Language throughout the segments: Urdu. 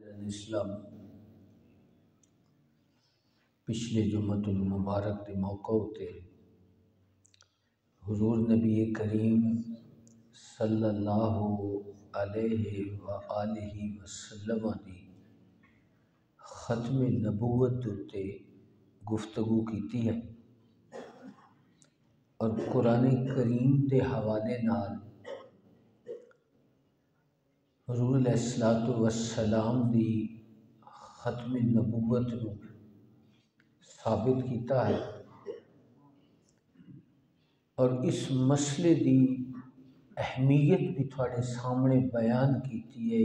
اسلام پچھلے جمعۃ المبارک کے موقع تے حضور نبی کریم صلی اللہ علیہ وآلہ وسلم دی ختم نبوت تے گفتگو کیتی ہے اور قرآن کریم دے حوالے نال حضور علیہ الصلوۃ والسلام دی ختم نبوت نو ثابت کیتا ہے اور اس مسئلے دی اہمیت بھی تھوڑے سامنے بیان کیتی ہے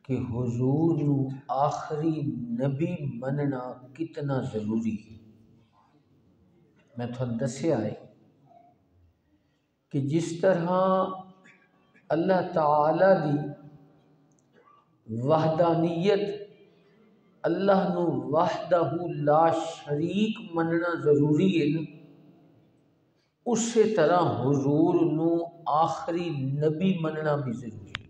کہ حضور نو آخری نبی مننا کتنا ضروری ہے۔ میں تھوڑا دسیا ہے کہ جس طرح اللہ تعالی دی وحدانیت اللہ نو وحدہ لا شریک مننا ضروری ہے نا، اسی طرح حضور نو آخری نبی مننا بھی ضروری ہے۔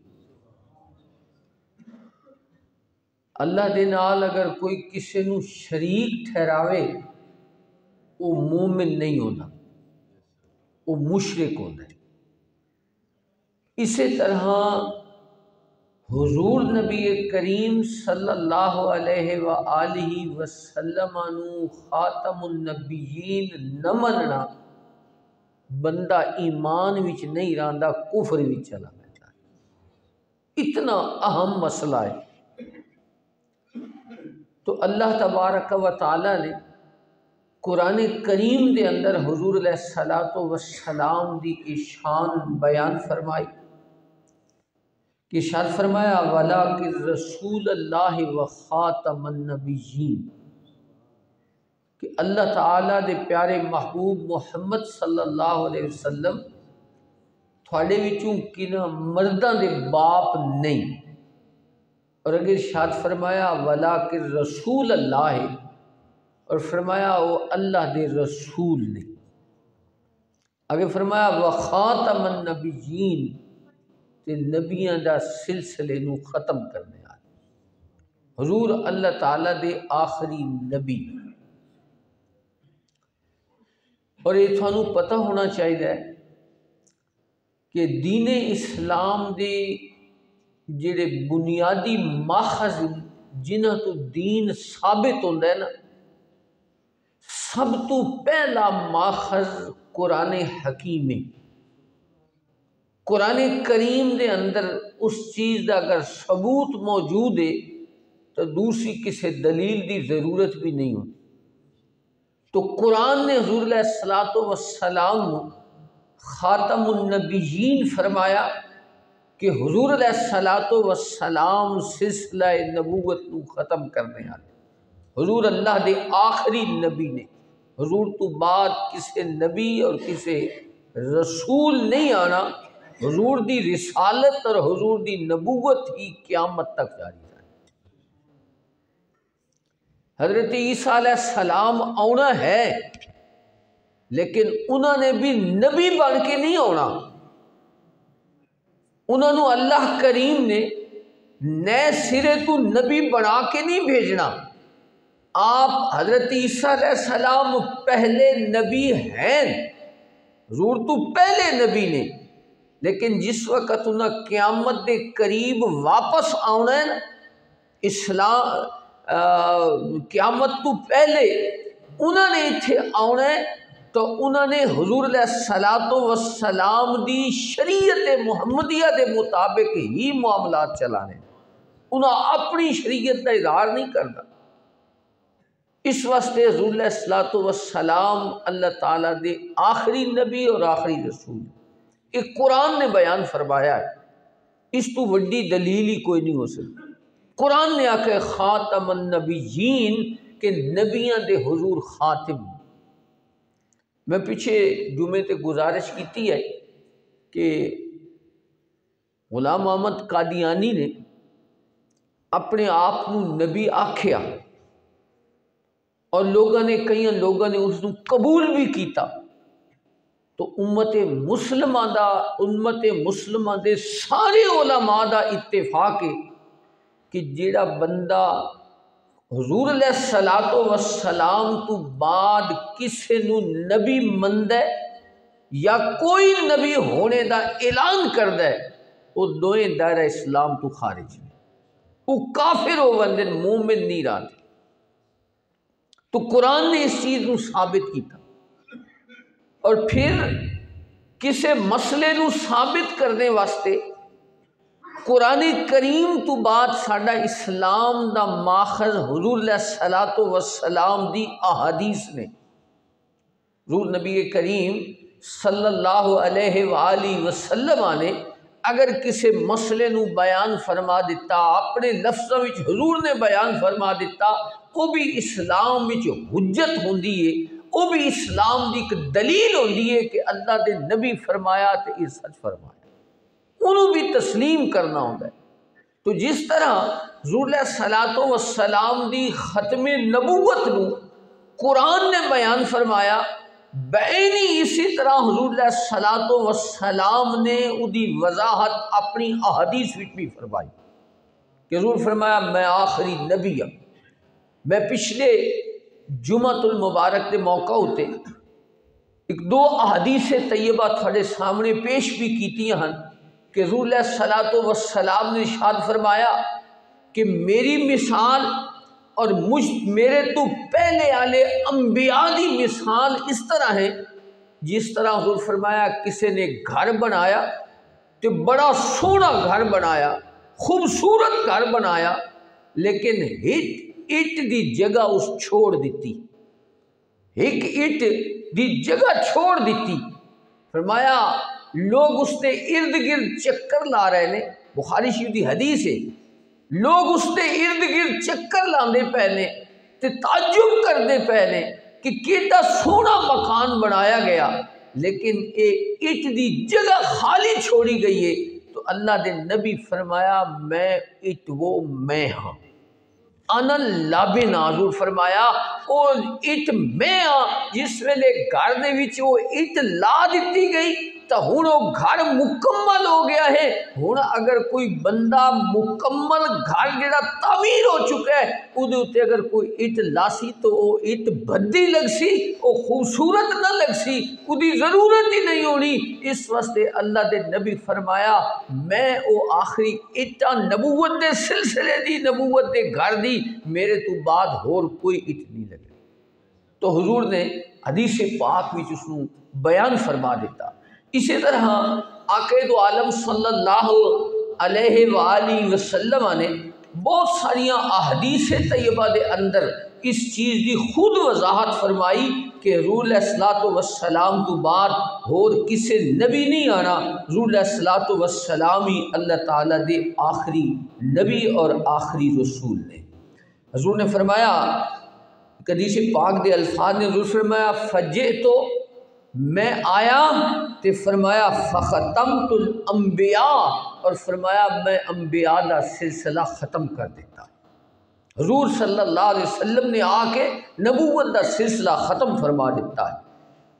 اللہ دے نال اگر کوئی کسی نو شریک ٹھہراوے وہ مومن نہیں ہونا، وہ مشرک ہونا ہے۔ اسی طرح حضور نبی کریم صلی اللہ علیہ وآلہ وسلم نو خاتم النبیین نہ مننا بندہ ایمان وچ نہیں رہندا، کفر وچ چلا جاتا ہے۔ اتنا اہم مسئلہ ہے۔ تو اللہ تبارک و تعالی نے قرآن کریم دے اندر حضور علیہ الصلوۃ والسلام دی شان بیان فرمائی کہ ارشاد فرمایا وَلَٰكِن رسول اللہ و خاتم النبیین، کہ اللہ تعالیٰ دے پیارے محبوب محمد صلی اللہ علیہ وسلم تھوڑے وچوں کنہ مرداں دے باپ نہیں، اور اگر ارشاد فرمایا وَلَٰكِن رسول اللہ، اور فرمایا وہ اللہ دے رسول نے، اگر فرمایا وَخَاتَمَ النَّبِيِّينَ تے نبیاں دا سلسلے نو ختم کرنے والے حضور اللہ تعالیٰ دے آخری نبی۔ اور یہ تھانوں پتہ ہونا چاہیے کہ دین اسلام دے جڑے بنیادی ماخذ جنہاں تو دین ثابت ہوندہ ہے نا، سب تو پہلا ماخذ قرآن حکیم ہے۔ قرآن کریم دے اندر اس چیز دا اگر ثبوت موجود ہے تو دوسری کسی دلیل دی ضرورت بھی نہیں ہوتی۔ تو قرآن نے حضور علیہ الصلوۃ والسلام خاتم النبیین فرمایا کہ حضور علیہ الصلوۃ والسلام سلسلہ نبوت کو ختم کرنے والے حضور اللہ دے آخری نبی نے، حضور تو بعد کسی نبی اور کسی رسول نہیں آنا، حضور دی رسالت اور حضور دی نبوت ہی قیامت تک جاری ہے۔ حضرت عیسیٰ علیہ السلام آنا ہے لیکن انہوں نے بھی نبی بن کے نہیں آنا، انہوں نے اللہ کریم نے نئے سرے تو نبی بنا کے نہیں بھیجنا۔ آپ حضرت عیسیٰ علیہ السلام پہلے نبی ہیں، حضور تو پہلے نبی نے، لیکن جس وقت انہیں قیامت دے قریب واپس آنا ہے، اسلام قیامت تو پہلے انہوں نے اتھے آنا ہے، تو انہوں نے حضور علیہ الصلوۃ والسلام دی شریعت محمدیہ دے مطابق ہی معاملات چلانے، انہوں اپنی شریعت کا اظہار نہیں کرنا۔ اس واسطے حضور علیہ الصلوۃ والسلام اللہ تعالیٰ دے آخری نبی اور آخری رسول، ایک قرآن نے بیان فرمایا ہے، اس تو وڈی دلیل ہی کوئی نہیں ہو سکتی۔ قرآن نے آکھے خاتم النبیین کہ نبیاں دے حضور خاتم۔ میں پیچھے جمعے تے گزارش کیتی ہے کہ غلام محمد قادیانی نے اپنے آپ کو نبی آکھیا اور کئی لوگوں نے اس کو قبول بھی کیتا، تو امت مسلمہ دے سارے علماء دا اتفاق ہے کہ جیڑا بندہ حضور علیہ الصلوۃ والسلام تو بعد کسے نو نبی مندے یا کوئی نبی ہونے دا اعلان کردہ ہے وہ دوئیں دائرہ اسلام تو خارج ہے، وہ کافر ہو بندے مومن نہیں رہتے۔ تو قرآن نے اس چیز نو ثابت کیتا، اور پھر کسے مسئلے نو ثابت کرنے واسطے قرآن کریم تو بعد ساڈا اسلام دا ماخذ حضور علیہ الصلوۃ والسلام دی احادیث نے۔ حضور نبی کریم صلی اللہ علیہ وآلہ وسلم نے اگر کسی مسئلے نو بیان فرما دیتا، اپنے لفظوں وچ حضور نے بیان فرما دیتا، وہ بھی اسلام وچ حجت ہوندی ہے، وہ بھی اسلام دی ایک دلیل ہوندی ہے کہ اللہ دے نبی فرمایا تے یہ سچ فرمایا، انہوں بھی تسلیم کرنا ہوتا ہے۔ تو جس طرح حضور علیہ الصلوۃ والسلام دی ختم نبوت نو قرآن نے بیان فرمایا، بعینی اسی طرح حضور علیہ الصلوۃ والسلام نے دی وضاحت اپنی احادیث وچ بھی فرمائی کہ حضور فرمایا میں آخری نبی ہوں۔ میں پچھلے جمعۃ المبارک کے موقع ہوتے ایک دو احادیث طیبہ تھوڑے سامنے پیش بھی کیتی ہیں کہ حضور علیہ الصلوۃ والسلام نے ارشاد فرمایا کہ میری مثال اور میرے تو پہلے والے انبیاء دی مثال اس طرح ہے، جس طرح حضور فرمایا کسی نے گھر بنایا تو بڑا سونا گھر بنایا، خوبصورت گھر بنایا، لیکن اٹ دی جگہ اس چھوڑ دیتی، ایک اٹ دی جگہ چھوڑ دیتی۔ فرمایا لوگ اس کے ارد گرد چکر لا رہے نے، بخاری شریف دی حدیث ہے، لوگ اس کے ارد گرد چکر لاندے پے نے تے تعجب کردے پے نے کہ کیڑا سونا مکان بنایا گیا، لیکن اے اٹ دی جگہ خالی چھوڑی گئی ہے۔ تو اللہ دے نبی فرمایا میں اٹ وہ میں ہاں، انا لابنا، حضور فرمایا او اٹ میں ہاں جس ویلے گھر دے وچ وہ اٹ لا دیتی گئی تو ہن وہ گھر مکمل ہو گیا ہے۔ ہن اگر کوئی بندہ مکمل گھر جڑا تعمیر ہو چکا ہے اودے اوتے اگر کوئی اٹ لاسی تو وہ اٹ بھدی لگ سی، وہ خوبصورت نہ لگ سی، اودی ضرورت ہی نہیں ہونی۔ اس واسطے اللہ دے نبی فرمایا میں او آخری اٹا نبوت دے سلسلے دی، نبوت دے گھر دی، میرے تو بعد ہور کوئی اٹ نہیں لگے۔ تو حضور نے حدیث پاک وچ اس نو بیان فرما دیتا۔ اسی طرح آقا دو عالم صلی اللہ علیہ وآلہ وسلم نے بہت ساریاں احادیث طیبہ دے اندر اس چیز دی خود وضاحت فرمائی کہ حضور علیہ الصلوۃ والسلام تو بعد اور کسی نبی نہیں آنا، حضور علیہ الصلوۃ والسلام ہی اللہ تعالیٰ دے آخری نبی اور آخری رسول نے۔ حضور نے فرمایا حدیث پاک دے الفاظ نے حضور فرمایا فجئتو، میں آیا تے فرمایا فختمت الانبیاء، اور فرمایا میں انبیاء دا سلسلہ ختم کر دیتا۔ حضور صلی اللہ علیہ وسلم نے آ کے نبوت دا سلسلہ ختم فرما دیتا ہے۔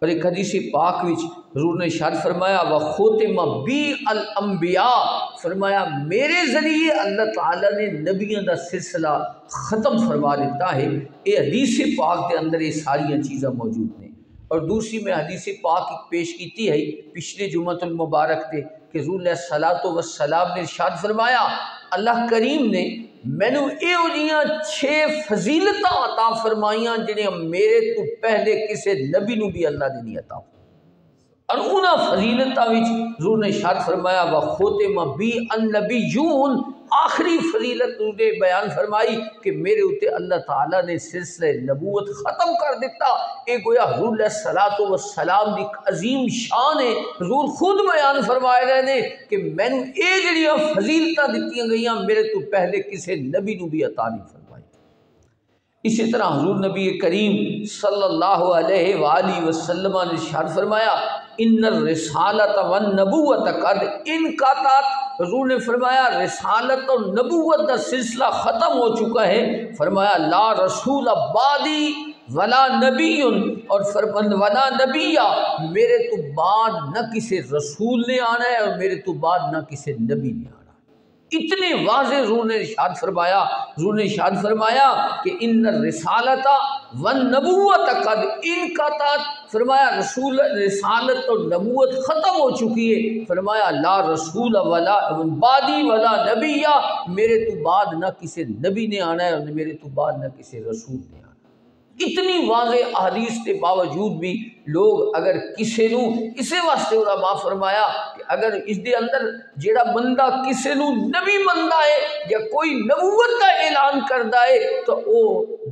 اور ایک حدیث پاک وچ حضور نے ارشاد فرمایا وختم بی الانبیاء، فرمایا میرے ذریعے اللہ تعالیٰ نے نبیوں دا سلسلہ ختم فرما دیتا ہے۔ یہ حدیث پاک دے اندر یہ ساری چیزیں موجود ہیں۔ اور دوسری میں حدیث پاک پیش کیتی ہے پچھلے جمعۃ المبارک تے کہ حضور علیہ الصلوۃ والسلام نے ارشاد فرمایا اللہ کریم نے مینو ایہو جیاں 6 فضیلتاں عطا فرمائیاں جنہیں میرے تو پہلے کسی نبی نو بھی اللہ نے نہیں عطا، اور انہاں فضیلتاں وچ حضور نے ارشاد فرمایا وختم بی النبیون، آخری فضیلت نے بیان فرمائی کہ میرے اوتے اللہ تعالیٰ نے سلسلہ نبوت ختم کر دیتا۔ اے گویا حضور علیہ الصلوۃ والسلام دی عظیم شان ہے۔ حضور خود بیان فرمائے رہے نے کہ میں نے اے جڑیاں فضیلتاں دتیاں گئیاں میرے تو پہلے کسی نبی نو بھی عطا نہیں فرمائی۔ اسی طرح حضور نبی کریم صلی اللہ علیہ وآلہ وسلم نے ارشاد فرمایا ان الرسالۃ والنبوۃ قد انقطعت، حضور نے فرمایا رسالت اور نبوت کا سلسلہ ختم ہو چکا ہے۔ فرمایا لا رسول بعدی ولا نبی، اور ولا نبیہ، میرے تو بعد نہ کسی رسول نے آنا ہے اور میرے تو بعد نہ کسی نبی نے آنا ہے۔ اتنے واضح حضور نے ارشاد فرمایا کہ ان الرسالۃ والنبوۃ قد انقطعت، فرمایا رسالت اور نبوت ختم ہو چکی ہے، فرمایا لا رسول ولا بعدی ولا نبی، میرے تو بعد نہ کسی نبی نے آنا ہے اور میرے تو بعد نہ کسی رسول نے آنا ہے۔ اتنی واضح احادیث کے باوجود بھی لوگ اگر کسی نو اسے واسطے علماء فرمایا کہ اگر اس دے اندر جیڑا بندہ کسی نو نبی بندہ ہے یا کوئی نبوت کا اعلان کردا ہے تو وہ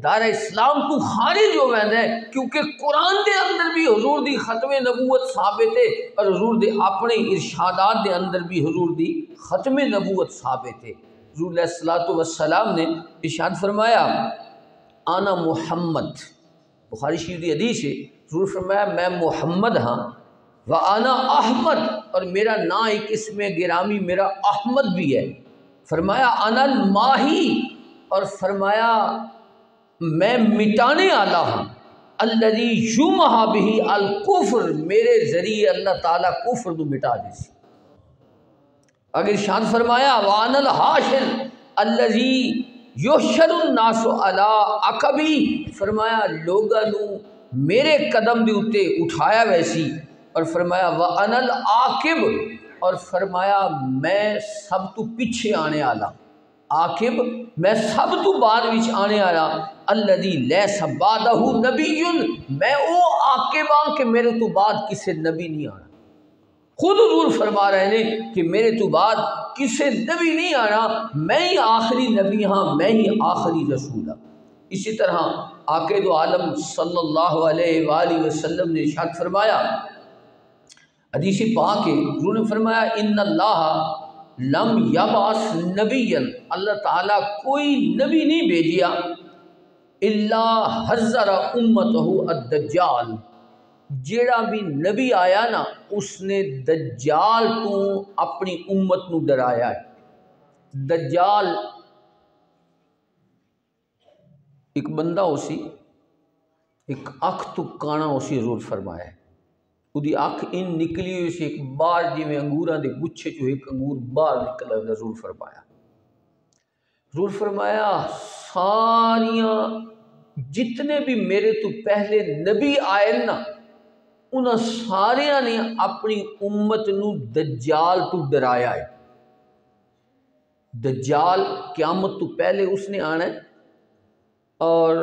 دار اسلام تو خارج ہو ویندا ہے، کیونکہ قرآن دے اندر بھی حضور دی ختم نبوت ثابت ہے اور حضور دے اپنے ارشادات دے اندر بھی حضور دی ختم نبوت ثابت ہے۔ حضور علیہ الصلوۃ والسلام نے ارشاد فرمایا آنا محمد، بخاری شریف کی حدیث ہے، حضور فرمایا میں محمد ہاں، وآنا احمد، اور میرا نام ایک اسم گرامی میرا احمد بھی ہے، فرمایا انا الماہی، اور فرمایا میں مٹانے والا ہوں، الذی یمحا بہ الکفر، میرے ذریعے اللہ تعالیٰ کفر کو مٹا دے سی۔ اگر ارشاد فرمایا وانا الحاشر الذی یحشر الناس علی عقبی، فرمایا لوگاں نو میرے قدم دے اوتے اٹھایا ویسی، اور فرمایا وانا العاقب، اور فرمایا میں سب تو پیچھے آنے والا، عاقب میں سب تو بعد وچ آنے والا، الذی لیس بعدہ نبی، میں او عاقب ہاں کہ میرے تو بعد کسی نبی نہیں آنا۔ خود حضور فرما رہے ہیں کہ میرے تو بعد کسی نبی نہیں آنا، میں ہی آخری نبی ہاں، میں ہی آخری رسول ہاں۔ اسی طرح آقا دو عالم صلی اللہ علیہ وآلہ وسلم نے ارشاد فرمایا، حدیث پاک ہے، حضور نے فرمایا ان اللہ لم یبعث نبیا، اللہ تعالیٰ کوئی نبی نہیں بھیجیا الا حذر امتہ الدجال، جیڑا بھی نبی آیا نا اس نے دجال تو اپنی امت نو ڈرایا ہے۔ دجال ایک بندہ ہو سی، ایک اکھ تو کانا ہو سی، حضور فرمایا ہے، وہ اکھ ان نکلی ہوئی سی ایک باہر جی میں انگوراں دے گچھے چو ایک انگور باہر نکلا ہے، حضور فرمایا۔ حضور فرمایا ساریاں جتنے بھی میرے تو پہلے نبی آئے نا انہاں ساریاں نے اپنی امت نو دجال تو ڈرایا ہے۔ دجال قیامت تو پہلے اس نے آنا ہے اور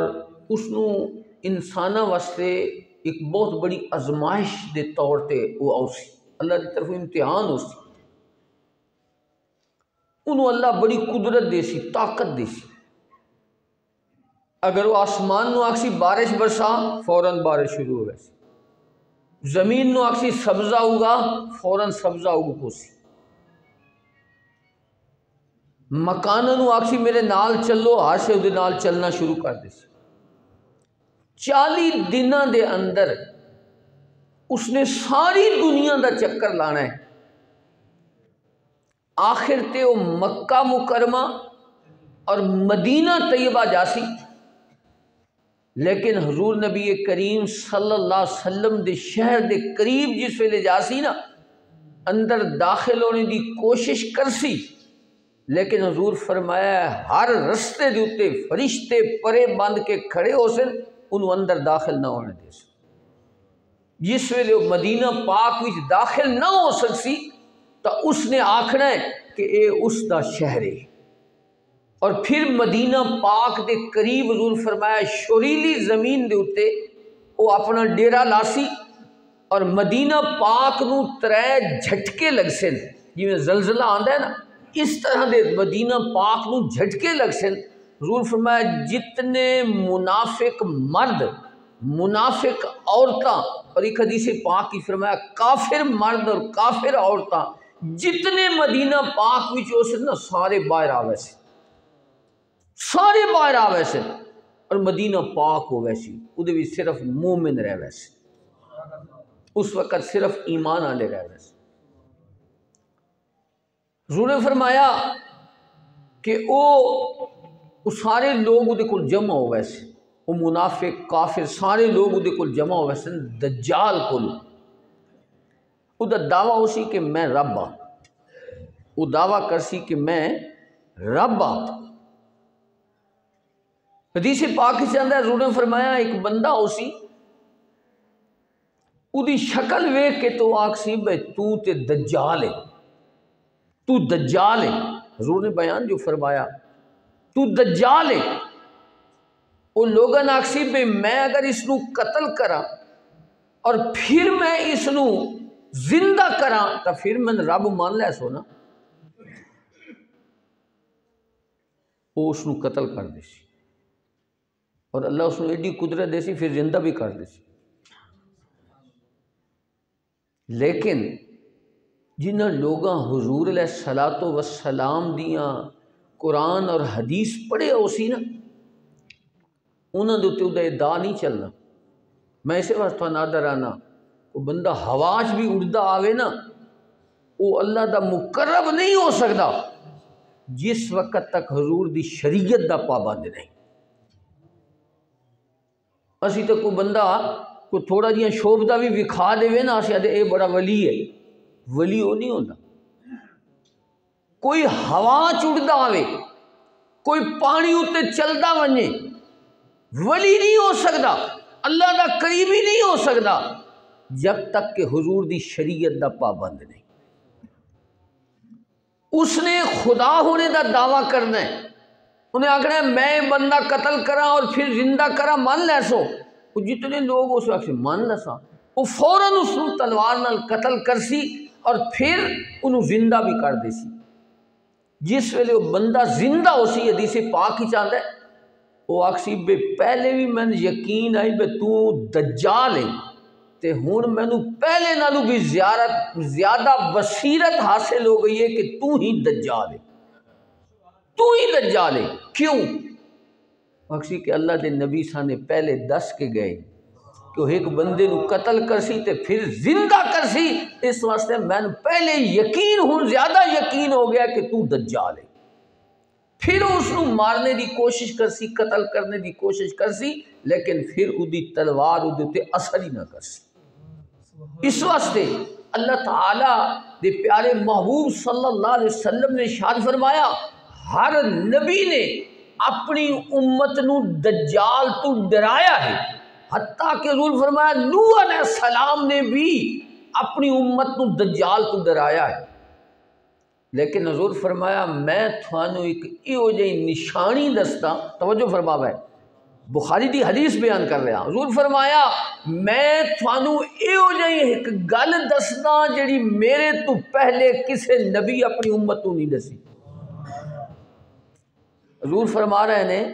اس نو انسانہ واسطے ایک بہت بڑی ازمائش دے طور تے وہ آؤ سی، اللہ دی طرف امتحان ہو سی، انہوں اللہ بڑی قدرت دے سی، طاقت دے سی، اگر وہ آسمان نو آکسی بارش برسا فوراً بارش شروع ہو گئی، زمین نو آکسی سبزہ ہوگا فوراً سبزہ ہوگا پوسی، مکانہ نو آکسی میرے نال چلو ہر سے دے نال چلنا شروع کر دے سی۔ 40 دنہ دے اندر اس نے ساری دنیا دا چکر لانا ہے، آخر تے وہ مکہ مکرمہ اور مدینہ طیبہ جاسی، لیکن حضور نبی کریم صلی اللہ علیہ وسلم دے شہر دے قریب جس ویلے جاسی نا اندر داخل ہونے دی کوشش کرسی، لیکن حضور فرمایا ہر رستے دے اتے فرشتے پرے بند کے کھڑے ہو سن، انہوں اندر داخل نہ ہونے دے سن۔ جس ویلے وہ مدینہ پاک وچ داخل نہ ہو سکسی تو اس نے آکھنا ہے کہ اے اس دا شہر ہے، اور پھر مدینہ پاک دے قریب حضور فرمایا شوریلی زمین دے اتے وہ اپنا ڈیرا لاسی، اور مدینہ پاک نو 3 جھٹکے لگ سن، جی میں زلزلہ آندا ہے نا اس طرح دے مدینہ پاک نو جھٹکے لگ سن۔ حضور فرمایا جتنے منافق مرد، منافق عورتاں، اور ایک حدیث پاک کی فرمایا کافر مرد اور کافر عورتاں جتنے مدینہ پاک وچ ہو سن نا سارے باہر آوے سے، سارے باہر آوے سے، اور مدینہ پاک ہو ویسی وہ بھی صرف مومن رہ ویسے، اس وقت صرف ایمان آلے رہ ویسے۔ حضور نے فرمایا کہ وہ سارے لوگ وہ کل جمع ہو ویسے، وہ منافق کافر سارے لوگ وہ کل جمع ہو ویسے دجال کل، وہ دا دعویٰ ہو سی کہ میں رب ہاں، وہ دعویٰ کرسی کہ میں رب ہاں۔ حدیث پاک سے اندر حضور نے فرمایا ایک بندہ اسی دی شکل ویکھ کے تو آکسی بھئی تو تے دجال ہے، تو دجال ہے۔ حضور نے بیان جو فرمایا تو دجال ہے، وہ لوگاں آکسی بھئی میں اگر اس نو قتل کرا اور پھر میں اس نو زندہ کرا تو پھر میں رب مان لے سو نا، وہ اس نو قتل کر دے سی اور اللہ اس نو ایڈی قدرت دے سی پھر زندہ بھی کر دے سی۔ لیکن جنہاں لوگاں حضور علیہ الصلوۃ والسلام دیاں قرآن اور حدیث پڑھے ہو سی نا، انہاں دے تے دا دا نہیں چلنا۔ میں اسے واسطہ نادر آنا وہ بندہ ہواج بھی اڑدا آوے نا، وہ اللہ دا مقرب نہیں ہو سکتا جس وقت تک حضور دی شریعت دا پابند نہیں۔ اسی تو کوئی بندہ کو تھوڑا جہاں شوبدہ بھی وکھا دے نا، اسی آدھے اے بڑا ولی ہے، ولی وہ نہیں ہوتا۔ کوئی ہوا چڑھدا آوے، کوئی پانی اتے چلدا ونجے، ولی نہیں ہو سکتا، اللہ دا قریبی نہیں ہو سکتا جب تک کہ حضور دی شریعت دا پابند نہیں۔ اس نے خدا ہونے دا دعویٰ کرنا ہے، انہیں آکھنا ہے میں بندہ قتل کرا اور پھر زندہ کرا مان لے سو، وہ جتنے لوگ اس وقت سے مان لسا، وہ فوراً اس کو تلوار نال قتل کر سی اور پھر انہوں زندہ بھی کر دے سی۔ جس ویلے وہ بندہ زندہ ہو سی، حدیث پاک ہی چاہتا ہے، وہ آکسی بے پہلے بھی میں یقین آئی بے تو دجال ہے، تے ہون میں نو پہلے نالو بھی زیادہ بصیرت حاصل ہو گئی ہے کہ تو ہی دجال ہے، تو ہی دجال ہے۔ کیوں؟ آکسی کہ اللہ دے نبی سانے پہلے دس کے گئے کہ وہ ایک بندے نو قتل کر سی تے پھر زندہ کر سی، اس واسطے میں پہلے یقین ہوں، زیادہ یقین ہو گیا کہ تو دجال ہے۔ پھر اس نو مارنے دی کوشش کر سی، قتل کرنے دی کوشش کر سی، لیکن پھر دی تلوار تے اثر ہی نہ کر سی۔ اس واسطے اللہ تعالیٰ دے پیارے محبوب صلی اللہ علیہ وسلم نے ارشاد فرمایا ہر نبی نے اپنی امت نو دجال تو ڈرایا ہے، حتیٰ کہ حضور فرمایا نوح علیہ السلام نے بھی اپنی امت نو دجال تو ڈرایا ہے، لیکن حضور فرمایا میں تھانو ایک ایو جہی نشانی دستا، توجہ فرماوا ہے، بخاری دی حدیث بیان کر رہا، حضور فرمایا میں تھانو ایو جہی ایک گل دستا جڑی میرے تو پہلے کسے نبی اپنی امت تو نہیں دسی۔ حضور فرما رہے ہیں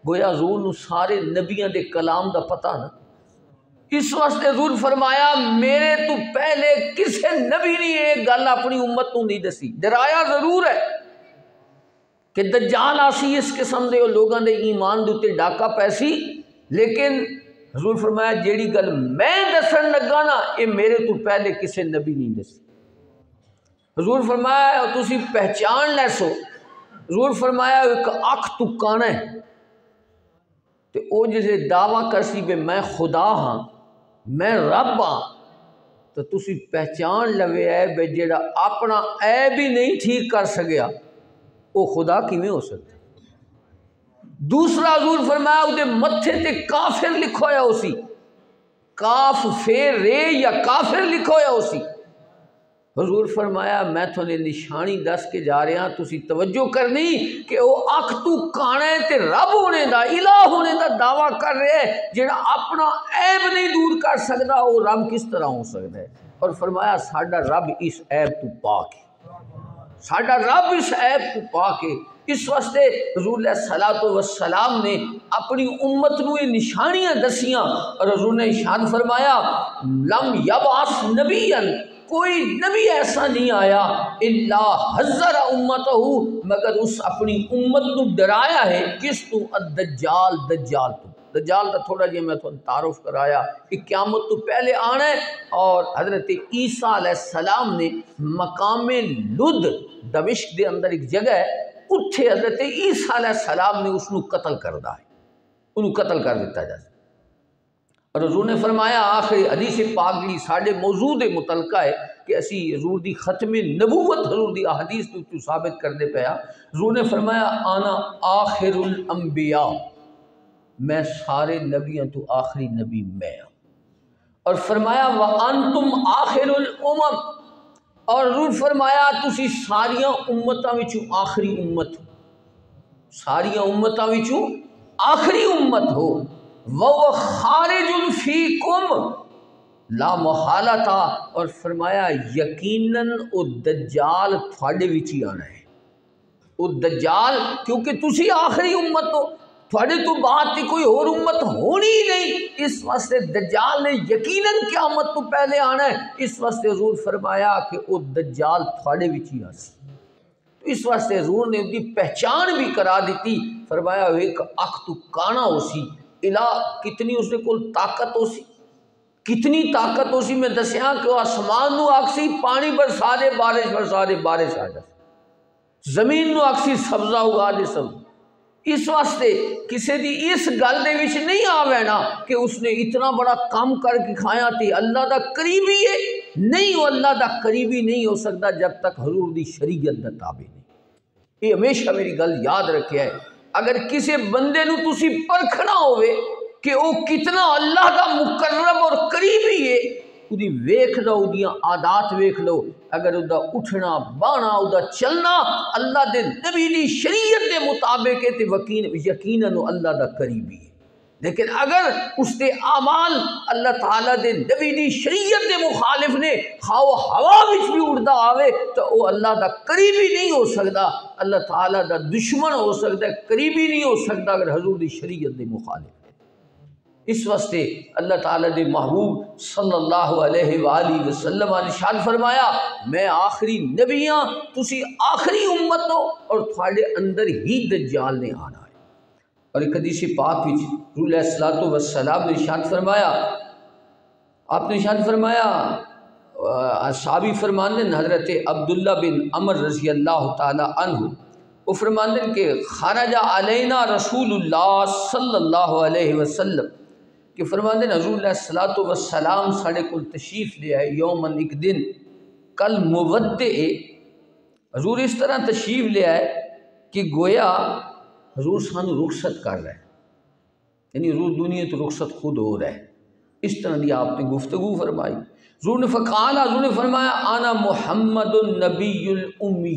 گویا حضور نو سارے نبیاں دے کلام دا پتہ نا، اس واسطے حضور فرمایا میرے تو پہلے کسے نبی نے یہ گل اپنی امت تو نہیں دسی۔ ڈرایا ضرور ہے کہ دجال آسی اس قسم دے لوگاں دے ایمان دوتے ڈاکا پیسی، لیکن حضور فرمایا جیڑی گل میں دسن لگا نا یہ میرے تو پہلے کسے نبی نہیں دسی۔ حضور فرمایا تسی پہچان لے سو، حضور فرمایا ایک اکھ تو کانا ہے تے او جسے دعویٰ کرسی بے میں خدا ہاں، میں رب ہاں، تو تسی پہچان لوے ہے بے جیڑا اپنا عیب ہی نہیں ٹھیک کر سکیا وہ خدا کیویں ہو سکتا۔ دوسرا حضور فرمایا وہ متھے تے کافر لکھو یا اسی، کاف فیر رے یا کافر لکھو یا اسی۔ حضور فرمایا میں تھوڑے نشانی دس کے جا رہے ہیں، تسی توجہ کرنی کہ وہ اکھ تو کانے تے رب ہونے دا الہ ہونے دا دعویٰ کر رہے ہیں، جڑا اپنا عیب نہیں دور کر سکتا وہ رب کس طرح ہو سکتا ہے؟ اور فرمایا ساڈا رب اس عیب تو پاک ہے، ساڈا رب اس عیب تو پاک ہے۔ اس واسطے حضور علیہ الصلوۃ والسلام نے اپنی امت نو یہ نشانیاں دسیاں اور حضور نے ارشاد فرمایا لم یبعث نبیا، کوئی نبی ایسا نہیں آیا الا حذر امتہ، مگر اس اپنی امت کو ڈرایا ہے کس تو؟ الدجال، دجال تو۔ دجال کا تھوڑا جی میں تھوڑا تعارف کرایا کہ قیامت تو پہلے آنا ہے، اور حضرت عیسیٰ علیہ السلام نے مقام لد دمشق دے اندر ایک جگہ ہے، اتھے حضرت عیسیٰ علیہ السلام نے اس کو قتل کر دا ہے، انہوں قتل کر دیتا جائے۔ اور حضور نے فرمایا آخری حدیث پاک جی ساڈے موضوع دے متعلقہ ہے کہ اسی حضور دی ختم نبوت حضور دی احادیث تو ثابت کرتے پیا۔ حضور نے فرمایا آنا آخر الانبیاء، میں سارے نبیوں تو آخری نبی میں ہوں، اور فرمایا وانتم آخر الامم، اور حضور فرمایا تسی ساریاں امتاں وچوں آخری امت ہو، ساریاں امتاں وچوں آخری امت ہو، وَهُوَ خَارِجٌ فِيكُمْ لا محالہ تھا، اور فرمایا یقیناً او دجال تھوڑے وچ ہی آنا ہے، او دجال کیونکہ تسی آخری امت ہو، تھوڑے تو بعد تی کوئی اور امت ہونی ہی نہیں، اس واسطے دجال نے یقیناً قیامت تو پہلے آنا ہے، اس واسطے حضور فرمایا کہ او دجال تھوڑے وچ ہی آسی۔ اس واسطے حضور نے ان کی پہچان بھی کرا دیتی، فرمایا ایک اکھ تو کانا ہو سی، الہ کتنی اس نے کول طاقت ہو سی، کتنی طاقت ہو سی، میں دسیاں کہ وہ آسمان نو آکسی پانی برسا دے، بارش برسا دے، بارش آ جائے، زمین نو آکسی سبزہ اگا دے سب۔ اس واسطے کسی دی اس گل دے وچ نہیں آوینا کہ اس نے اتنا بڑا کام کر کے کھایا تھی اللہ دا قریبی ہے، نہیں، وہ اللہ دا قریبی نہیں ہو سکتا جب تک حضور دی شریعت دا تابع نہیں۔ یہ ہمیشہ میری گل یاد رکھے ہے، اگر کسی بندے نو تسی پرکھنا ہوئے کہ وہ کتنا اللہ دا مقرب اور قریبی ہے، اُدی ویکھ لو، اُدیاں عادات ویکھ لو، اگر اُدا اٹھنا بانا اُدا چلنا اللہ دے نبی دی شریعت دے مطابق ہے تو یقیناً اللہ دا قریبی ہے، لیکن اگر اس دے اعمال اللہ تعالیٰ دے نبی دی شریعت دے مخالف نے خواہ ہوا وچ بھی اڑدا آوے تو وہ اللہ دا قریبی نہیں ہو سکتا، اللہ تعالیٰ دا دشمن ہو سکتا ہے، قریبی نہیں ہو سکتا اگر حضور دی شریعت دے مخالف۔ اس واسطے اللہ تعالیٰ دے محبوب صلی اللہ علیہ وآلہ وسلم نے ارشاد فرمایا میں آخری نبی ہاں، تسی آخری امت ہو، اور تھوڑے اندر ہی دجال نے آنا ہے۔ اور ایک حدیث پاک وچ رسول علیہ الصلوۃ والسلام نے ارشاد فرمایا، آپ نے ارشاد فرمایا، صحابی فرماندے حضرت عبداللہ بن عمر رضی اللہ تعالی عنہ وہ فرماندے کہ خرج علینا رسول اللہ صلی اللہ علیہ وسلم، کہ فرماندے حضور علیہ الصلوۃ والسلام ساڑے کو تشریف لے آئے، یومن ایک دن، کل مودع، حضور اس طرح تشریف لے آئے کہ گویا حضور سانو رخصت کر رہے ہیں، یعنی حضور دنیا تو رخصت خود ہو رہا ہے، اس طرح دی آپ نے گفتگو فرمائی۔ حضور نے فقال، حضور نے فرمایا انا محمد النبی الامی،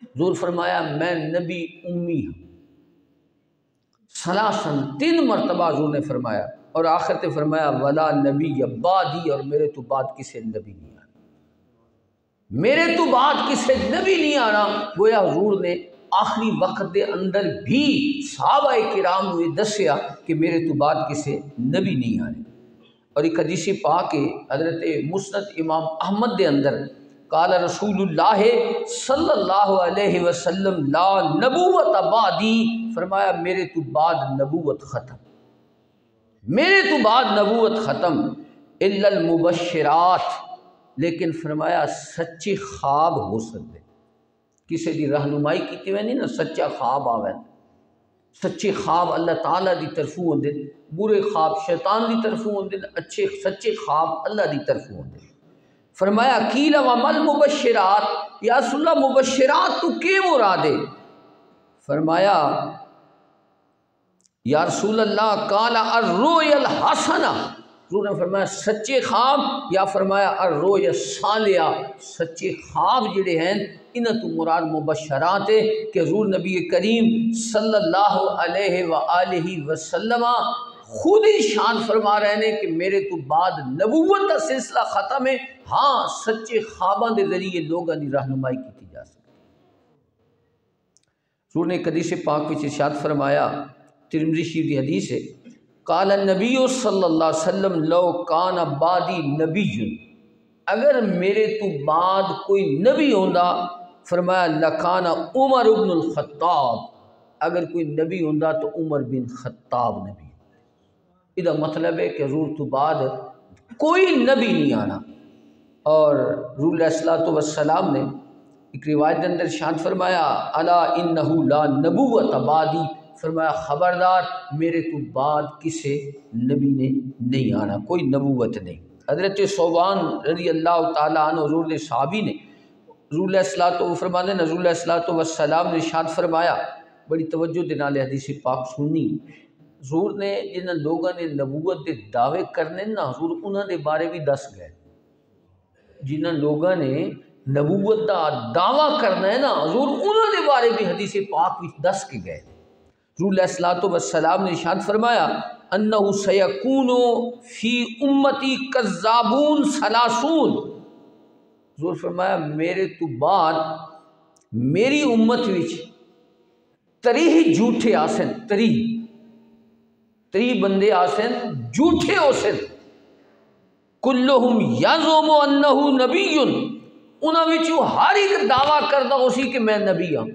حضور فرمایا میں نبی امی ہوں، ثلاثاً، 3 مرتبہ حضور نے فرمایا، اور آخر تے فرمایا ولا نبی بعدی، اور میرے تو بعد کسی نبی نہیں آنا، میرے تو بعد کسی نبی نہیں آنا۔ گویا حضور نے آخری وقت دے اندر بھی صحابہ کرام نے دسیا کہ میرے تو بعد کسی نبی نہیں آنے۔ اور ایک حدیث پاک ہے حضرت مسند امام احمد دے اندر، قال رسول اللہ صلی اللہ علیہ وسلم لا نبوت بعدی، فرمایا میرے تو بعد نبوت ختم، میرے تو بعد نبوت ختم، الا المبشرات، لیکن فرمایا سچے خواب ہو سکتے، کسی دی رہنمائی کی نہیں نا، سچا خواب آوے، سچے خواب اللہ تعالیٰ دی طرفوں ہوندے، برے خواب شیطان دی طرفوں ہوندے، اچھے سچے خواب اللہ دی طرفوں ہوندے۔ فرمایا قیل ومل مبشرات، یا رسول اللہ مبشرات تو کی مراد ہے؟ فرمایا یا رسول اللہ قال الرؤیا الحسنہ، حضور نے فرمایا سچے خواب، یا فرمایا الرؤیا الصالحہ، سچے خواب جڑے ہیں انہاں تو مراد مبشرات ہے کہ حضور نبی کریم صلی اللہ علیہ وآلہ وسلم خود ارشاد فرما رہے ہیں کہ میرے تو بعد نبوت کا سلسلہ ختم ہے، ہاں سچے خواباں دے ذریعے لوگاں دی رہنمائی کی جا سکتی۔ حضور نے ایک حدیث پاک وچ ارشاد فرمایا، ترمذی شریف دی حدیث ہے، قال النبی صلی اللہ علیہ وسلم لو کان بعدی نبی، اگر میرے تو بعد کوئی نبی ہوندا، فرمایا لکان عمر بن الخطاب، اگر کوئی نبی ہوندا تو عمر بن خطاب نبی۔ یہ مطلب ہے کہ حضور تو بعد کوئی نبی نہیں آنا۔ اور حضور علیہ الصلوۃ والسلام نے ایک روایت کے اندر ارشاد فرمایا الا انہ لا نبوت بعدی، فرمایا خبردار میرے تو بعد کسے نبی نے نہیں آنا، کوئی نبوت نہیں۔ حضرت صوبان رضی اللہ تعالیٰ عنہ حضور دے صحابی نے حضور علیہ الصلوۃ فرمانے حضور علیہ الصلوۃ والسلام نے ارشاد فرمایا، بڑی توجہ دے نال حدیث پاک سننی، حضور نے جنہاں لوگوں نے نبوت دے دعوے کرنے نا حضور انہاں دے بارے بھی دس گئے، جنہاں لوگوں نے نبوت دا دعویٰ کرنا ہے نا حضور انہاں دے بارے بھی حدیث پاک بھی دس کے گئے۔ حضور علیہ الصلوۃ والسلام نے ارشاد فرمایا انہ سیکون فی امتی کذابون ثلاثون، حضور فرمایا میرے تو بعد میری امت وچ 30 جھوٹے آسن، 30 بندے آسن جھوٹے ہوسن، کلہم یزعم انہ نبی، انہاں وچوں ہر ایک دعویٰ کردا اسی کہ میں نبی ہاں۔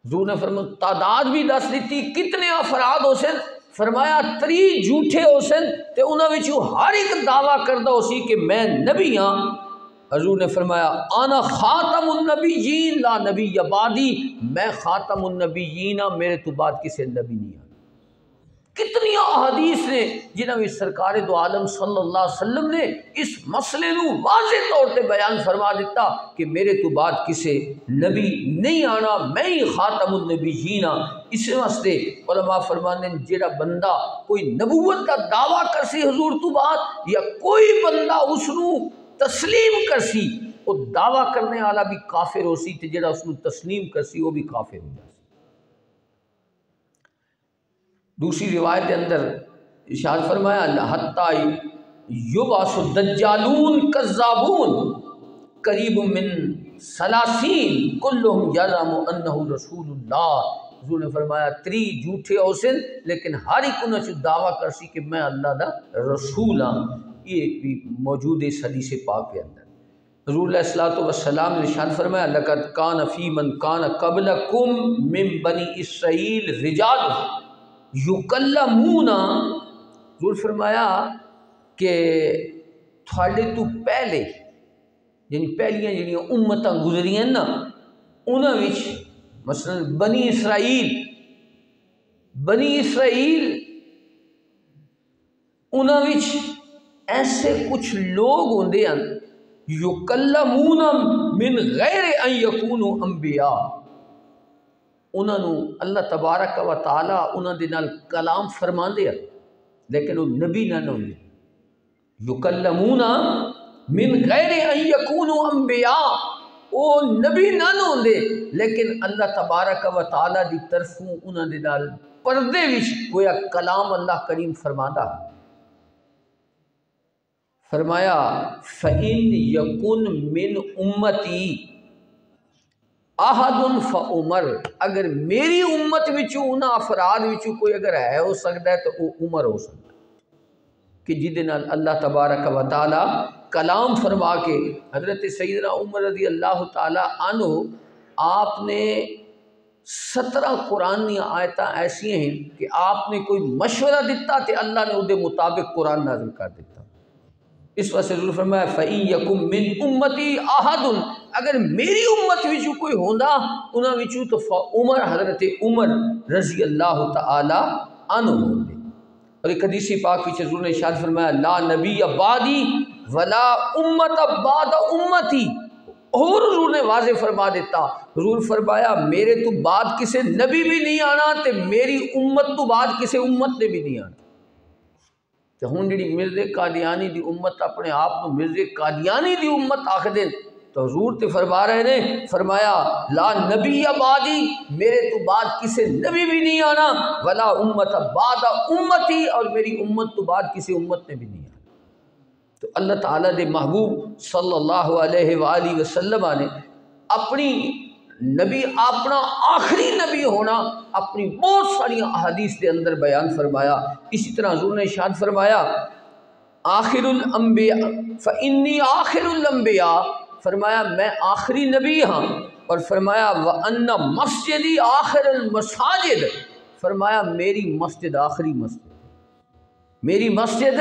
حضور نے فرمایا تعداد بھی دس دیتی کتنے افراد ہوسن، فرمایا 30 جھوٹے ہوسن تے انہاں وچوں ہر ایک دعویٰ کردا اسی کہ میں نبی ہاں۔ حضور نے فرمایا انا خاتم النبیین لا نبی بعدی، میں خاتم النبیین ہاں، میرے تو بعد کسی نبی نہیں آنا۔ کتنی احادیث نے جنہاں میں سرکار دو عالم صلی اللہ علیہ وسلم نے اس مسئلے نو واضح طور تے بیان فرما دیتا کہ میرے تو بعد کسے نبی نہیں آنا، میں ہی خاتم النبیین ہاں۔ اس واسطے علماء فرماندے ہیں جیڑا بندہ کوئی نبوت کا دعویٰ کرسی حضور تو بعد یا کوئی بندہ اس نو تسلیم کرسی، وہ دعویٰ کرنے والا بھی کافر ہو سی تے جیڑا اس نو تسلیم کرسی وہ بھی کافر ہو جاسی۔ دوسری روایت کے اندر ارشاد فرمایا حتی یبعث الدجالون کذابون قریب من 30 کلہم یزعم انہ رسول اللہ، حضور نے فرمایا 30 جھوٹے ہوسن لیکن ہر ایک انہاں چ دعویٰ کرسی کہ میں اللہ دا رسول ہاں۔ یہ بھی موجود ہے اس حدیث پاک کے اندر۔ حضور علیہ الصلوۃ والسلام نے ارشاد فرمایا لقد کان فی من کان قبلکم من بنی اسرائیل رجال یکلمون، حضور فرمایا کہ تھوڑے تو پہلے یعنی پہلیاں جڑیاں امتاں گزریاں نا انہاں وچ مثلا بنی اسرائیل انہاں وچ ایسے کچھ لوگ ہوندے ہیں یکلمون من غیر ان یکونوا انبیاء، انہاں نو اللہ تبارک و تعالی انہاں دے نال کلام فرماندے ہیں لیکن وہ نبی نہ ہوندے، یکلمون من غیر ان یکونوا انبیاء، وہ نبی نہ ہوندے لیکن اللہ تبارک و تعالی دی طرفوں انہاں دے نال پردے وچ گویا کلام اللہ کریم فرماندا۔ فرمایا فَإِن يَكُن مِّنْ أُمَّتِي أَحَدٌ فَعُمَرٌ، اگر میری امت وچوں انہاں افراد وچوں کوئی اگر ہے ہو سکتا ہے تو وہ عمر ہو سکتا ہے کہ جدے نال اللہ تبارک و تعالی کلام فرما کے حضرت سیدنا عمر رضی اللہ تعالی عنہ آپ نے 17 قرآن آیتاں ایسی ہیں کہ آپ نے کوئی مشورہ دیتا تے اللہ نے اودے مطابق قرآن نازل کر دیتا۔ اس واسطے حضور فرمایا فَإِن يَكُن مِّنْ أُمَّتِي أَحَدٌ، اگر میری امت وچوں کوئی ہوندا انہاں وچوں تو عمر حضرت عمر رضی اللہ تعالی عنہ ہوندے۔ اور ایک حدیث پاک وچ حضور نے ارشاد فرمایا لا نبی بعدی ولا امت بعد امتی، اور حضور نے واضح فرما دیتا، حضور فرمایا میرے تو بعد کسے نبی بھی نہیں آنا تے میری امت تو بعد کسے امت نے بھی نہیں آنا۔ تو ہن جڑی مرزا قادیانی دی امت اپنے آپ کو مرزا قادیانی دی امت آکھدے تو حضور تے فرما رہے نے، فرمایا لا نبی بعدی، میرے تو بعد کسے نبی بھی نہیں آنا، ولا امت بعد امتی، اور میری امت تو بعد کسی امت نے بھی نہیں آنا۔ تو اللہ تعالیٰ دے محبوب صلی اللہ علیہ وآلہ وسلم نے اپنی نبی اپنا آخری نبی ہونا اپنی بہت ساری احادیث دے اندر بیان فرمایا۔ اسی طرح حضور نے ارشاد فرمایا آخر الانبیاء فانی آخر الانبیاء، فرمایا میں آخری نبی ہاں، اور فرمایا وَأَنَّ مَسْجِدِ آخر المساجد، فرمایا میری مسجد آخری مسجد، میری مسجد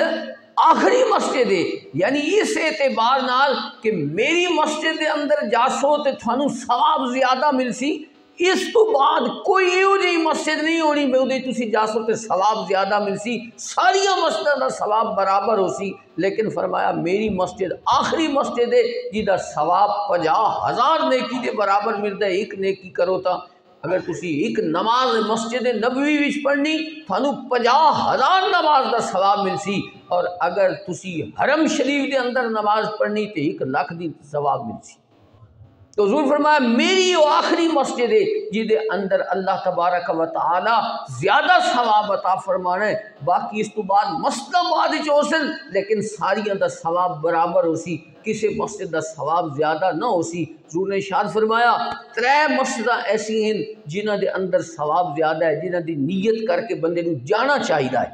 آخری مسجد ہے، یعنی اس اعتبار نال کہ میری مسجد دے اندر جاسو تے تھانو ثواب زیادہ مل سی، اس تو بعد کوئی ایو جی مسجد نہیں ہونی بے تسی جاسو تے ثواب زیادہ مل سی، ساریاں مسجد دا ثواب برابر ہو سی، لیکن فرمایا میری مسجد آخری مسجد ہے جہاں ثواب 50,000 نیکی دے برابر ملتا ہے۔ ایک نیکی کرو تا اگر تسی ایک نماز مسجد نبوی وچ پڑھنی تھانو 50,000 نماز دا ثواب مل سی، اور اگر تسی حرم شریف دے اندر نماز پڑھنی تے 1,00,000 دی ثواب مل سی۔ تو حضور فرمایا میری وہ آخری مسجد ہے جہدے اندر اللہ تبارک و تعالی زیادہ ثواب عطا فرمانا ہے، باقی اس تو بعد مسجداں بعد وچ ہو سن لیکن ساریاں دا ثواب برابر ہو سی، کسی مسجد دا ثواب زیادہ نہ ہو سی۔ حضور نے ارشاد فرمایا 3 مسجداں ایسی ہیں جنہاں دے اندر ثواب زیادہ ہے، جنہاں دی نیت کر کے بندے نو جانا چاہیے ہے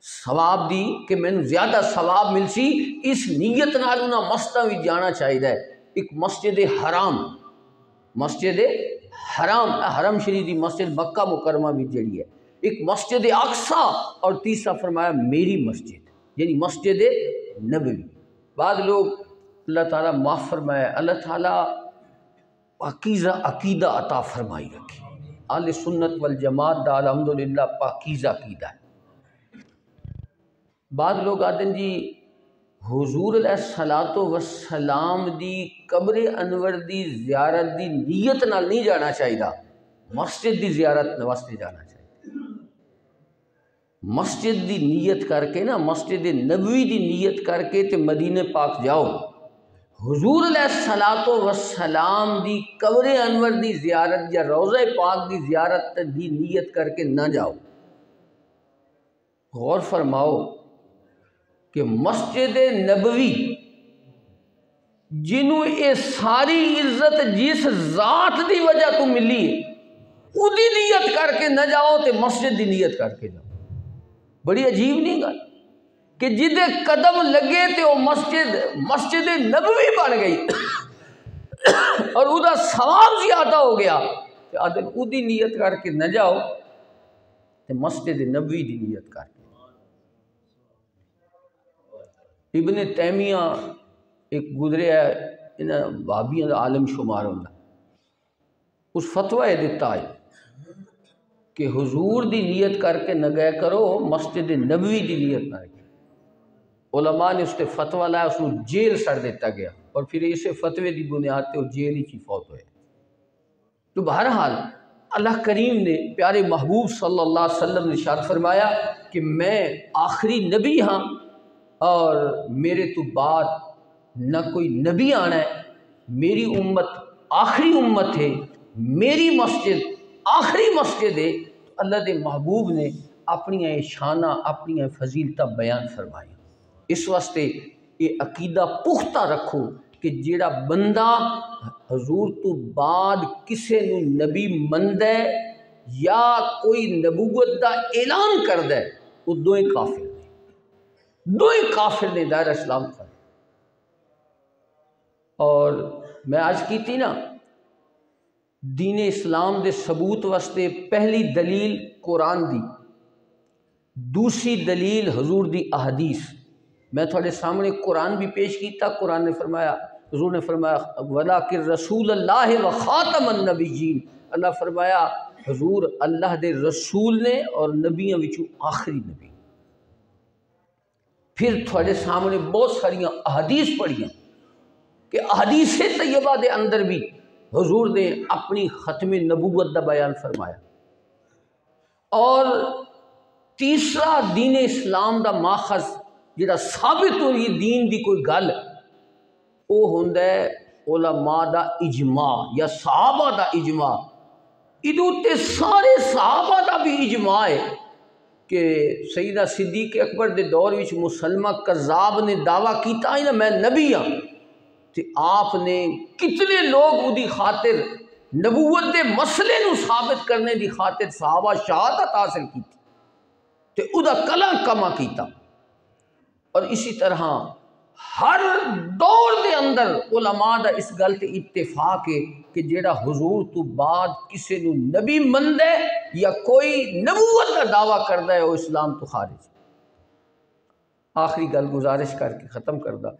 ثواب دی کہ مینوں زیادہ ثواب مل سی، اس نیت نال انہاں مسجداں وچ جانا چاہیے ہے۔ ایک مسجد حرام، مسجد حرام حرم شریف دی مسجد مکہ مکرمہ بھی جڑی ہے، ایک مسجد اقصی، اور تیسرا فرمایا میری مسجد یعنی مسجد نبوی۔ بعض لوگ اللہ تعالیٰ معاف فرمائے، اللہ تعالیٰ پاکیزہ عقیدہ عطا فرمائی رکھے، اہل سنت والجماعت دا الحمدللہ پاکیزہ عقیدہ ہے۔ بعض لوگ آتے ہیں جی حضور علیہ السلام دی قبر انور دی زیارت دی نیت نال نہیں جانا چاہیے، مسجد دی زیارت واسطے جانا چاہیے، مسجد دی نیت کر کے نا، مسجد نبوی دی نیت کر کے تے مدینہ پاک جاؤ، حضور علیہ السلام دی قبر انور دی زیارت یا روضہ پاک دی زیارت دی نیت کر کے نہ جاؤ۔ غور فرماؤ کہ مسجد نبوی جنہوں یہ ساری عزت جس ذات دی وجہ تو ملی ہے وہ دی نیت کر کے نہ جاؤ تے مسجد دی نیت کر کے جاؤ۔ بڑی عجیب نہیں گل کہ جدے قدم لگے تے وہ مسجد نبوی بن گئی اور او دا ثواب زیادہ ہو گیا تے آدھے او دی نیت کر کے نہ جاؤ تے مسجد نبوی دی نیت کر کے۔ ابن تیمیہ ایک گزرے ہے انہاں وہابیاں دا عالم شمار ہوتا، اس فتویٰ یہ دیتا ہے کہ حضور دی نیت کر کے نہ گئے کرو، مسجد نبوی دی نیت نہ رکھے۔ علماء نے اس سے فتویٰ لایا، اس کو جیل سڑ دیتا گیا اور پھر اسے فتوے دی بنیاد تے وہ جیل ہی چی فوت ہوئے۔ تو بہرحال اللہ کریم نے پیارے محبوب صلی اللہ علیہ وسلم نے ارشاد فرمایا کہ میں آخری نبی ہاں اور میرے تو بعد نہ کوئی نبی آنا ہے، میری امت آخری امت ہے، میری مسجد آخری مسجد ہے۔ تو اللہ دے محبوب نے اپنی شانہ اپنی فضیلتہ بیان فرمائی۔ اس واسطے یہ عقیدہ پختہ رکھو کہ جیڑا بندہ حضور تو بعد کسے نو نبی مندہ یا کوئی نبوت دا اعلان کردہ ہے وہ دوئیں کافر نے، دوئیں کافر نے دائرہ اسلام کر۔ اور میں آج کی تھی نا دین اسلام دے ثبوت واسطے پہلی دلیل قرآن دی، دوسری دلیل حضور دی احادیث۔ میں تھوڑے سامنے قرآن بھی پیش کیتا، قرآن نے فرمایا، حضور نے فرمایا وَلَٰكِن رسول اللہ وخاتم النبیین، اللہ فرمایا حضور اللہ دے رسول نے اور نبیوں وچوں آخری نبی۔ پھر تھوڑے سامنے بہت ساریاں احادیث پڑھیاں کہ احادیث طیبہ دے اندر بھی حضور نے اپنی ختم نبوت دا بیان فرمایا۔ اور تیسرا دین اسلام دا ماخذ جڑا ثابت ہو رہی دین دی کوئی گل وہ ہوندا ہے علماء دا اجماع یا صحابہ دا اجماع۔ ادو تے سارے صحابہ دا بھی اجماع ہے کہ سیدہ صدیق اکبر دے دور وچ مسلمہ کذاب نے دعویٰ کیتا ہے نا میں نبی ہاں، تے آپ نے کتنے لوگ اودی خاطر نبوت دے مسئلے نو ثابت کرنے دی خاطر صحابہ شہادت حاصل کی تھی تے ادا کلا کما کیتا۔ اور اسی طرح ہر دور دے اندر علماء دا اس گل تے اتفاق ہے کہ جیڑا حضور تو بعد کسے نو نبی مندے یا کوئی نبوت کا دعویٰ کردہ ہے وہ اسلام تو خارج۔ آخری گل گزارش کر کے ختم کردہ،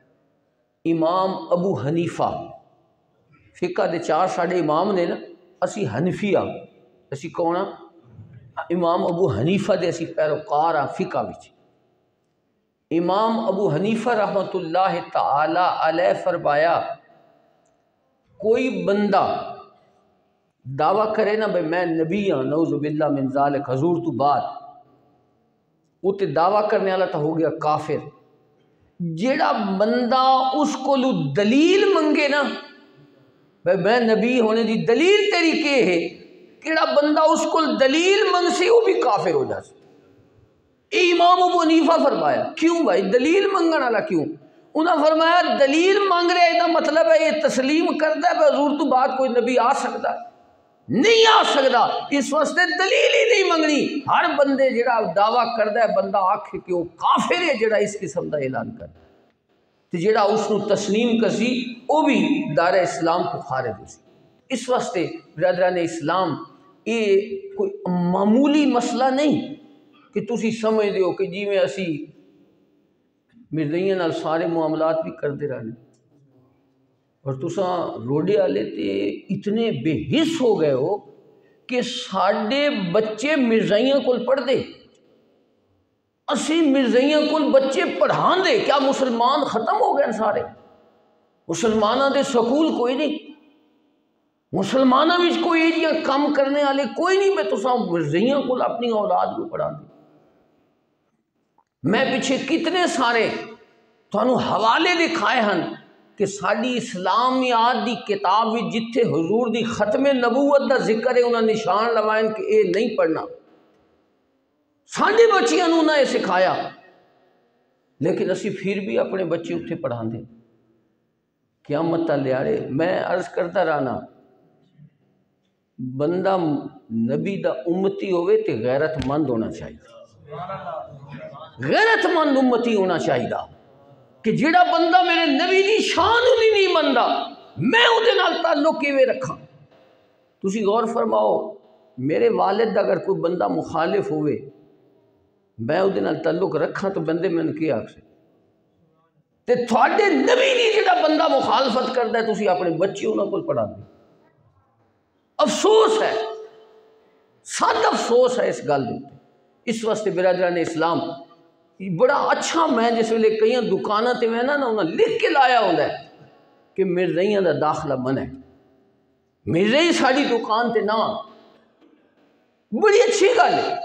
امام ابو حنیفہ فقہ دے 4 ساڑھے امام نے نا، اسی حنفیہ اسی کون ہاں؟ امام ابو حنیفہ دے اسی پیروکار ہاں فقہ وچ۔ امام ابو حنیفہ رحمۃ اللہ تعالی علیہ فرمایا کوئی بندہ دعویٰ کرے نا بھئی میں نبی ہاں، نعوذ باللہ من ذالک، حضور تو بعد، وہ تے دعویٰ کرنے والا تو ہو گیا کافر۔ جیڑا بندہ اس کو دلیل منگے نا بھئی میں نبی ہونے دی دلیل تیری کے ہے، کیڑا بندہ اس کو دلیل منگ سے وہ بھی کافر ہو جا سکتا۔ امام ابو حنیفہ فرمایا کیوں بھائی دلیل منگن والا کیوں؟ انہاں فرمایا دلیل مانگ رہے دا مطلب ہے یہ تسلیم کرتا ہے کہ حضور تو بعد کوئی نبی آ سکتا ہے؟ نہیں آ سکتا، اس واسطے دلیل ہی نہیں منگنی۔ ہر بندے جڑا دعویٰ کرتا ہے بندہ آکھے کہ وہ کافر ہے جڑا اس قسم دا اعلان کرتا ہے، تو جڑا اس کو تسلیم کسی وہ بھی دار اسلام کو خارج ہو سی۔ اس واسطے برادران اسلام یہ کوئی معمولی مسئلہ نہیں کہ تسی سمجھ دیو کہ جی میں اسی مرزائیاں نال سارے معاملات بھی کرتے رہنے، اور تساں روڈے والے تے اتنے بے حس ہو گئے ہو کہ ساڈے بچے مرزائیاں کول پڑھ دے، اسی مرزائیاں کول بچے پڑھان دے، کیا مسلمان ختم ہو گئے سارے؟ مسلمانہ دے سکول کوئی نہیں، مسلمانہ بھی کوئی ایڈیاں کام کرنے والے کوئی نہیں، میں تساں مرزائیاں کول اپنی اولاد کو پڑھا دیں۔ میں پیچھے کتنے سارے تھانوں حوالے دکھائے ہن کہ ساڈی اسلامیات دی کتاب وچ جتھے حضور دی ختم نبوت دا ذکر ہے انہاں نشان لوائن کہ اے نہیں پڑھنا، ساڈے بچیاں نوں نہ سکھایا، لیکن اسی پھر بھی اپنے بچے اتھے پڑھا دیں۔ قیامت تلیارے میں عرض کرتا رہنا، بندہ نبی دا امتی ہوئے تے غیرت مند ہونا چاہیے، غیرت مند امتی ہونا چاہیے کہ جڑا بندہ میرے نبی دی شان نہیں مندا میں او دے نال تعلق کیویں رکھاں۔ تسی غور فرماؤ میرے والد دا اگر کوئی بندہ مخالف ہوئے میں او دے نال تعلق رکھاں تو بندے میں کی آکھ سے تے تھوڑے نبی دی جڑا بندہ مخالفت کردا ہے تسی اپنے بچے انہاں کول پڑھا دیں۔ افسوس ہے، سخت افسوس ہے اس گل دے۔ اس واسطے برادران اسلام بڑا اچھا میں جس ویلے کئی دکاناں تے میں نا انہاں لکھ کے لایا ہوندا ہے کہ مرزائیاں دا داخلہ منع ہے، مرزائی ساڈی دکان تے نہ، بڑی اچھی گل ہے۔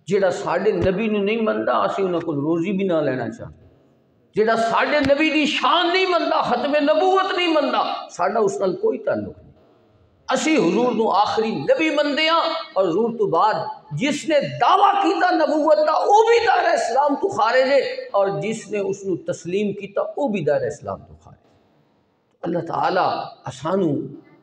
جڑا ساڈے نبی نو نہیں مندا اسی انہاں کول روزی بھی نہ لینا چاہتے، جڑا ساڈے نبی دی شان نہیں مندا، ختم نبوت نہیں مندا، ساڈا اس نال کوئی تعلق نہیں۔ اسی حضور نو آخری نبی مندے ہاں، اور حضور تو بعد جس نے دعویٰ کیتا نبوت دا وہ بھی دار اسلام تو خارج ہے، اور جس نے اس نو تسلیم کیتا وہ بھی دار اسلام تو خارج ہے۔ اللہ تعالیٰ اسانو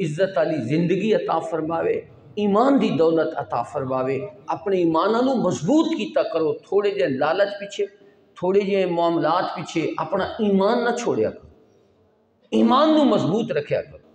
عزت علی زندگی عطا فرماوے، ایمان دی دولت عطا فرماوے، اپنے ایمانہ نو مضبوط کیتا کرو، تھوڑے جے لالچ پیچھے، تھوڑے جے معاملات پیچھے اپنا ایمان نہ چھوڑیا کرو، ایمان نو مضبوط رکھیا کرو۔